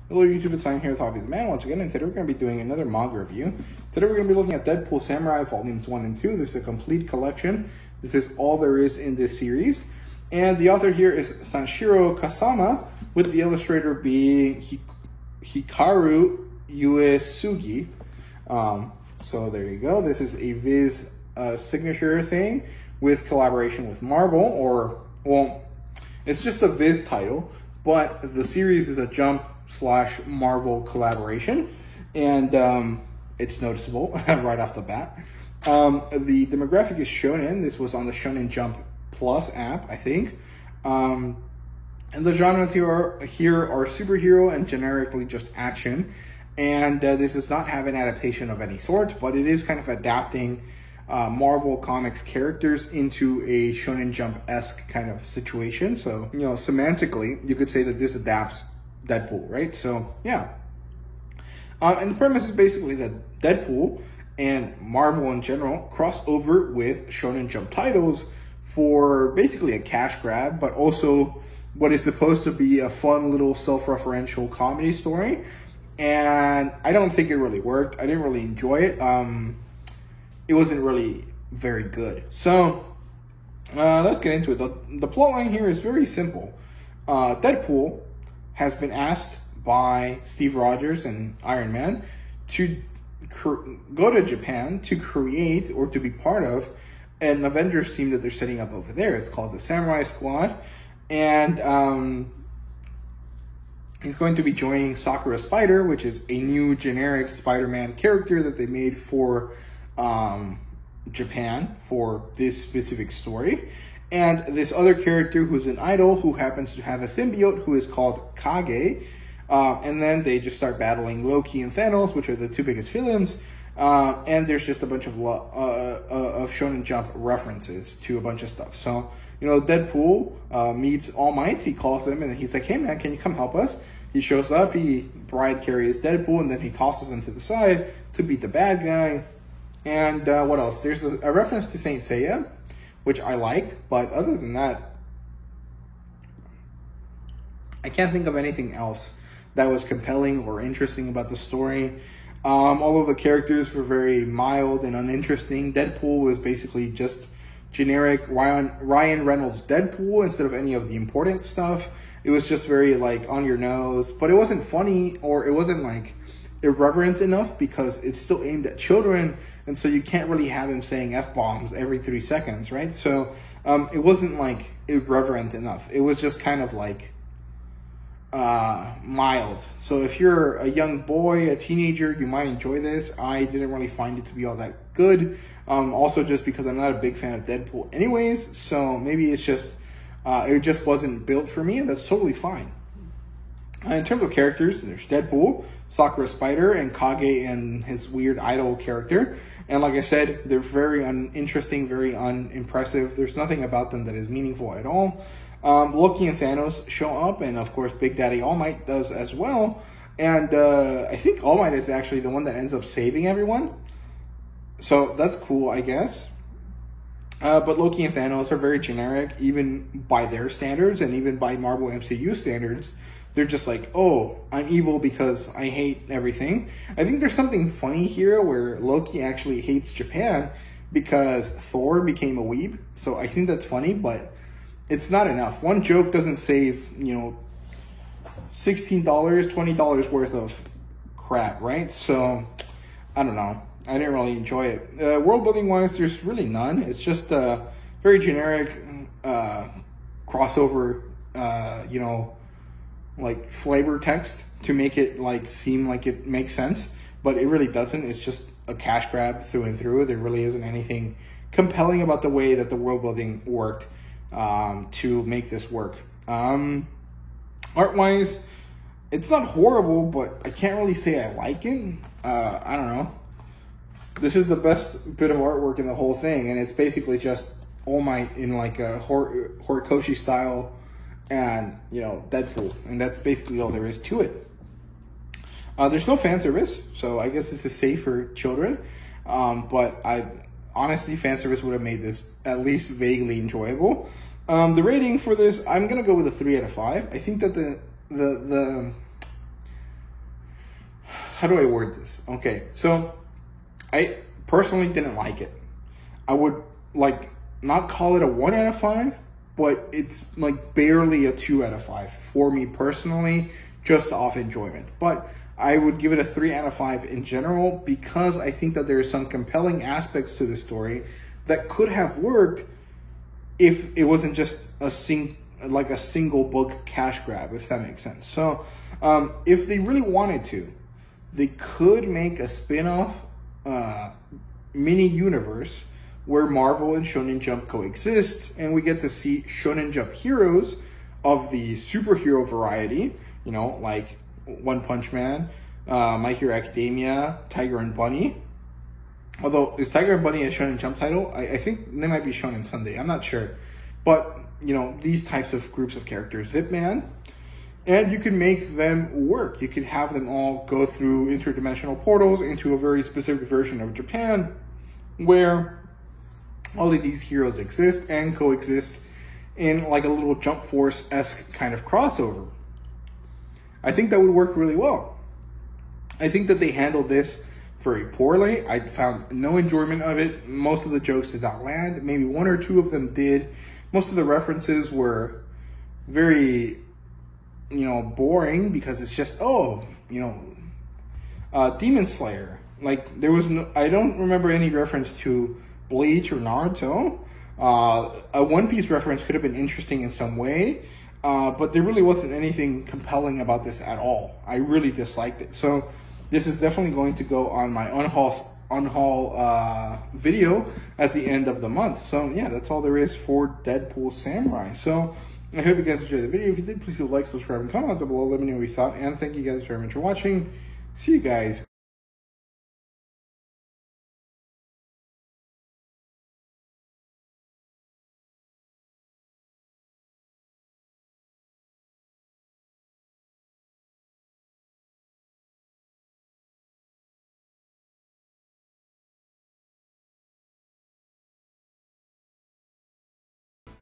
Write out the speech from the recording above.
Hello YouTube, it's Simon here with Hobby the Man once again, and today we're going to be doing another manga review. Today we're going to be looking at Deadpool Samurai Volumes 1 and 2. This is a complete collection. This is all there is in this series. And the author here is Sanshiro Kasama, with the illustrator being Hikaru Uesugi. So there you go. This is a Viz signature thing with collaboration with Marvel, well, it's just a Viz title, but the series is a Jump/Marvel collaboration, and it's noticeable right off the bat. The demographic is Shonen. This was on the Shonen Jump Plus app, I think. And the genres here are superhero and generically just action. And this does not have an adaptation of any sort, but it is kind of adapting Marvel Comics characters into a Shonen Jump-esque kind of situation. So, you know, semantically, you could say that this adapts Deadpool, right? So, yeah. And the premise is basically that Deadpool and Marvel in general cross over with Shonen Jump titles for basically a cash grab, but also what is supposed to be a fun little self-referential comedy story. And I don't think it really worked. I didn't really enjoy it. It wasn't really very good. So, let's get into it. The plotline here is very simple. Deadpool has been asked by Steve Rogers and Iron Man to go to Japan to create or to be part of an Avengers team that they're setting up over there. It's called the Samurai Squad. And he's going to be joining Sakura Spider, which is a new generic Spider-Man character that they made for Japan for this specific story. And this other character who's an idol who happens to have a symbiote who is called Kage. And then they just start battling Loki and Thanos, which are the two biggest villains. And there's just a bunch of Shonen Jump references to a bunch of stuff. So, you know, Deadpool meets All Might. He calls him and he's like, hey man, can you come help us? He shows up, he bride carries Deadpool, and then he tosses him to the side to beat the bad guy. And what else? There's a reference to Saint Seiya, which I liked, but other than that, I can't think of anything else that was compelling or interesting about the story. All of the characters were very mild and uninteresting. Deadpool was basically just generic Ryan Reynolds Deadpool instead of any of the important stuff. It was just very like on your nose, but it wasn't funny or it wasn't like irreverent enough because it's still aimed at children, and so you can't really have him saying F-bombs every 3 seconds, right? So it wasn't like irreverent enough. It was just kind of like mild. So if you're a young boy, a teenager, you might enjoy this. I didn't really find it to be all that good. Also just because I'm not a big fan of Deadpool anyways, so maybe it's just it just wasn't built for me, and that's totally fine. In terms of characters, there's Deadpool, Sakura Spider, and Kage and his weird idol character. And like I said, they're very uninteresting, very unimpressive. There's nothing about them that is meaningful at all. Loki and Thanos show up, and of course Big Daddy All Might does as well. And I think All Might is actually the one that ends up saving everyone. So that's cool, I guess. But Loki and Thanos are very generic, even by their standards, and even by Marvel MCU standards. They're just like, oh, I'm evil because I hate everything. I think there's something funny here where Loki actually hates Japan because Thor became a weeb. So I think that's funny, but it's not enough. One joke doesn't save, you know, $16, $20 worth of crap, right? So, I don't know. I didn't really enjoy it. World building wise, there's really none. It's just a very generic crossover, you know, like flavor text to make it like seem like it makes sense, but it really doesn't. It's just a cash grab through and through. There really isn't anything compelling about the way that the world building worked to make this work. Art wise, it's not horrible, but I can't really say I like it. I don't know. This is the best bit of artwork in the whole thing, and it's basically just All Might in like a Horikoshi style and, you know, Deadpool. And that's basically all there is to it. There's no fan service, so I guess this is safe for children. But honestly, fan service would have made this at least vaguely enjoyable. The rating for this, I'm going to go with a 3 out of 5. I think that the how do I word this? Okay, so I personally didn't like it. I would like not call it a 1 out of 5, but it's like barely a 2 out of 5 for me personally, just off enjoyment. But I would give it a 3 out of 5 in general, because I think that there are some compelling aspects to the story that could have worked if it wasn't just a single book cash grab, if that makes sense. So if they really wanted to, they could make a spin-off mini universe where Marvel and Shonen Jump coexist, and we get to see Shonen Jump heroes of the superhero variety, you know, like One Punch Man, My Hero Academia, Tiger and Bunny. Although, is Tiger and Bunny a Shonen Jump title? I think they might be Shonen Sunday. I'm not sure. But, you know, these types of groups of characters, Zip Man, and you can make them work. You could have them all go through interdimensional portals into a very specific version of Japan, where all of these heroes exist and coexist in like a little Jump Force-esque kind of crossover. I think that would work really well. I think that they handled this very poorly. I found no enjoyment of it. Most of the jokes did not land. Maybe 1 or 2 of them did. Most of the references were very, you know, boring, because it's just, oh, you know, Demon Slayer. Like, there was no, I don't remember any reference to Bleach or Naruto. A One Piece reference could have been interesting in some way, but there really wasn't anything compelling about this at all. I really disliked it. So this is definitely going to go on my unhaul video at the end of the month. So yeah, that's all there is for Deadpool Samurai. So I hope you guys enjoyed the video. If you did, please do like, subscribe, and comment down below. Let me know what you thought. And thank you guys very much for watching. See you guys.